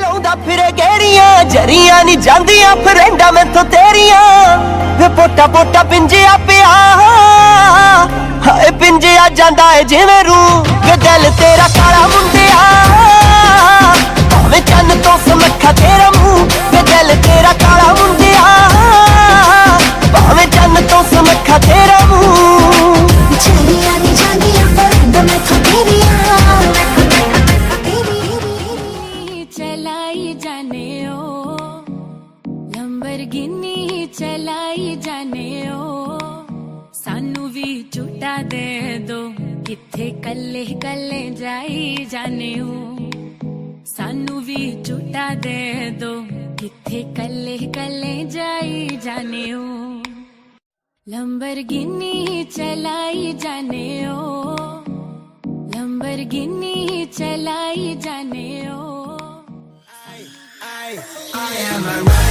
ਲਾਉਂਦਾ ਫਿਰੇ ਗੇੜੀਆਂ ਜਰੀਆਂ ਨੀ ਜਾਂਦੀਆਂ ਫਰੈਂਡਾਂ ਮੈਥੋਂ ਤੇਰੀਆਂ ਵੇ ਪੋਟਾ ਪੋਟਾ ਪਿੰਜਿਆ ਪਿਆ ਹਾਏ ਪਿੰਜਿਆ ਜਾਂਦਾ ਏ ਜਿਵੇਂ ਰੂ ਵੇ ਦਿਲ ਤੇਰਾ ਕਾਲਾ ਮੁੰਡਿਆ ਭਾਵੇਂ ਚੰਨ ਤੋਂ ਸੁਨੱਖਾ ਤੇਰਾ ਮੂੰਹ ਵੇ ਦਿਲ ਤੇਰਾ ਕਾਲਾ ਮੁੰਡਿਆ ਭਾਵੇਂ ਚੰਨ ਤੋਂ ਸੁਨੱਖਾ ਤੇਰਾ ਮੂੰਹ ਜਰੀਆਂ ਨੀ ਜਾਂਦੀਆਂ ਫਰੈਂਡਾਂ ਮੈਥੋਂ ਤੇਰੀਆਂ चलाई जाने ओ लंबरगिनी चलाई जाने ओ सानू भी झूठा दे दो किथे कल्ले कल्ले जाई जाने ओ सानू भी झूठा दे दो किथे कल्ले कल्ले जाई जाने ओ लंबरगिनी चलाई जाने ओ लंबरगिनी चलाई जाने ओ I am a